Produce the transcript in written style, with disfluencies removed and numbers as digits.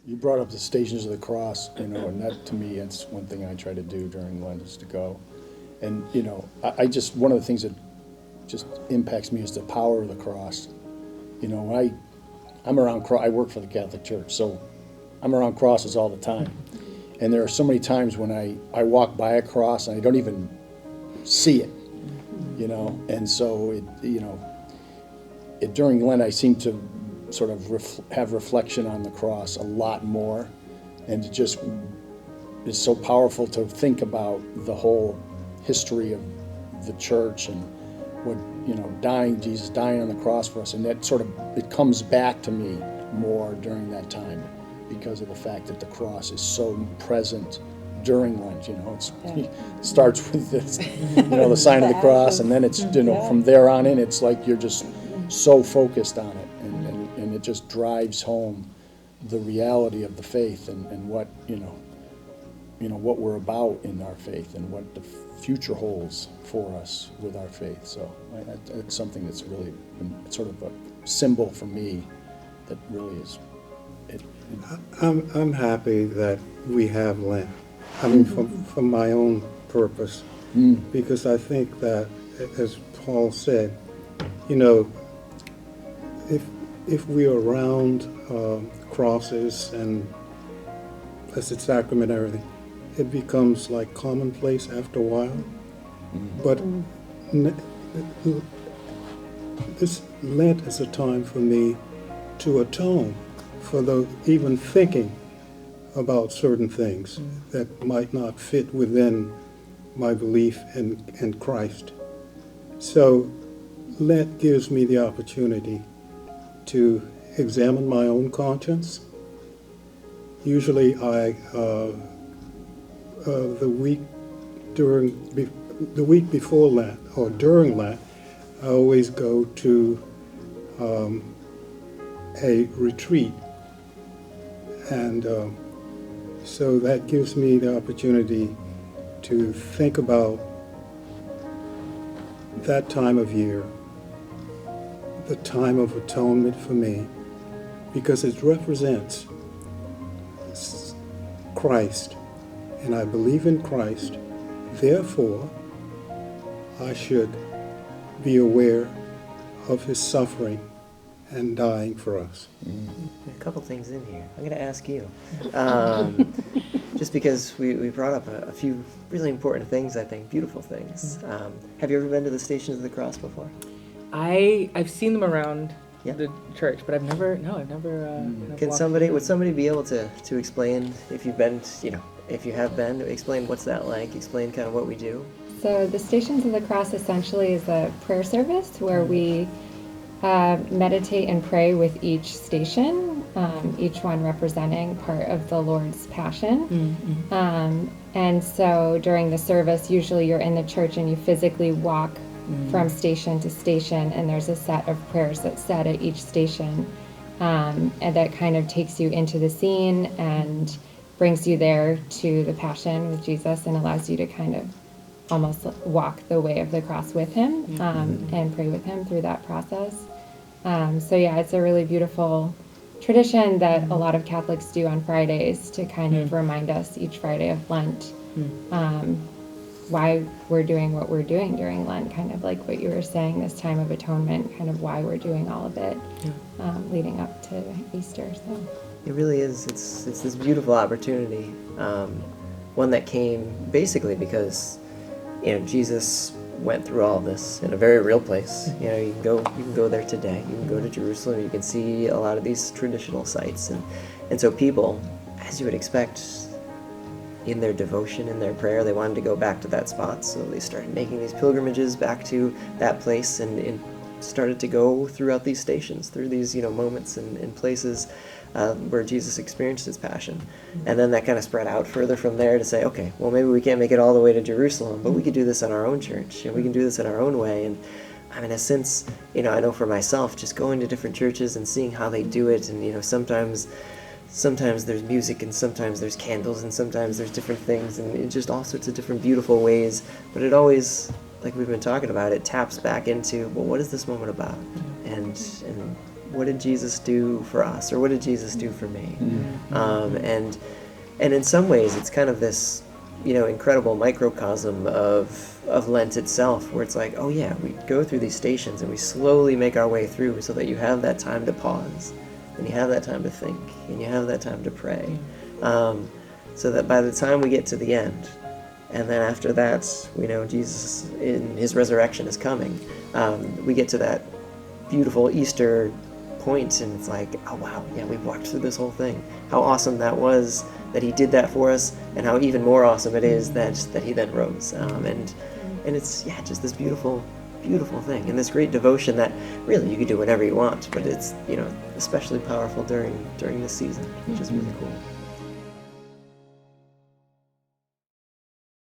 You brought up the Stations of the Cross, and that, to me, that's one thing I try to do during Lent is to go. And, I just, one of the things that just impacts me is the power of the cross. When I'm around, I work for the Catholic Church, so I'm around crosses all the time. And there are so many times when I walk by a cross and I don't even see it, And so, during Lent, I seem to sort of have reflection on the cross a lot more. And it just is so powerful to think about the whole history of the church and what, Jesus dying on the cross for us. And that sort of, it comes back to me more during that time because of the fact that the cross is so present during Lent. It starts with this, the sign of the cross, and then it's, from there on in, it's like you're just so focused on it, and it just drives home the reality of the faith and what, what we're about in our faith and what the future holds for us with our faith. So it's something that's really been sort of a symbol for me that really is it. I'm happy that we have Lent. I mean, for my own purpose, because I think that, as Paul said, if we're around crosses and Blessed Sacrament and everything, it becomes like commonplace after a while. But this Lent is a time for me to atone for even thinking about certain things that might not fit within my belief in Christ. So Lent gives me the opportunity to examine my own conscience. Usually the week before Lent or during Lent, I always go to a retreat, and so that gives me the opportunity to think about that time of year, the time of atonement for me, because it represents Christ, and I believe in Christ. Therefore, I should be aware of his suffering and dying for us. A couple things in here. I'm going to ask you. Just because we brought up a few really important things, I think, beautiful things. Have you ever been to the Stations of the Cross before? I've seen them around Yeah. the church, but I've never. Would somebody be able to explain, if you've been, if you have been, explain what's that like, explain kind of what we do? So the Stations of the Cross essentially is a prayer service where we meditate and pray with each station, each one representing part of the Lord's Passion. And so during the service, usually you're in the church and you physically walk from station to station, and there's a set of prayers that's said at each station, and that kind of takes you into the scene and brings you there to the Passion with Jesus and allows you to kind of almost walk the way of the cross with him, and pray with him through that process. So yeah, it's a really beautiful tradition that a lot of Catholics do on Fridays to kind of remind us each Friday of Lent why we're doing what we're doing during Lent, kind of like what you were saying, this time of atonement, kind of why we're doing all of it leading up to Easter. So It really is. It's this beautiful opportunity, one that came basically because Jesus went through all this in a very real place. You can go there today. You can go to Jerusalem. You can see a lot of these traditional sites, and so people, as you would expect, in their devotion, in their prayer, they wanted to go back to that spot. So they started making these pilgrimages back to that place, and started to go throughout these stations, through these moments and places where Jesus experienced his passion. And then that kind of spread out further from there to say, okay, well, maybe we can't make it all the way to Jerusalem, but we could do this in our own church, and we can do this in our own way. And I mean, since, I know for myself, just going to different churches and seeing how they do it, and, sometimes there's music, and sometimes there's candles, and sometimes there's different things, and in just all sorts of different beautiful ways. But it always, like we've been talking about, it taps back into, well, what is this moment about? And what did Jesus do for us, or what did Jesus do for me? And in some ways, it's kind of this, incredible microcosm of Lent itself, where it's like, oh yeah, we go through these stations and we slowly make our way through, so that you have that time to pause, and you have that time to think, and you have that time to pray, so that by the time we get to the end, and then after that, we know Jesus in his resurrection is coming, we get to that beautiful Easter point, and it's like, oh wow, yeah, we've walked through this whole thing. How awesome that was that he did that for us, and how even more awesome it is that he then rose. And it's just this beautiful thing, and this great devotion that really you could do whenever you want, but it's especially powerful during this season, which is really cool.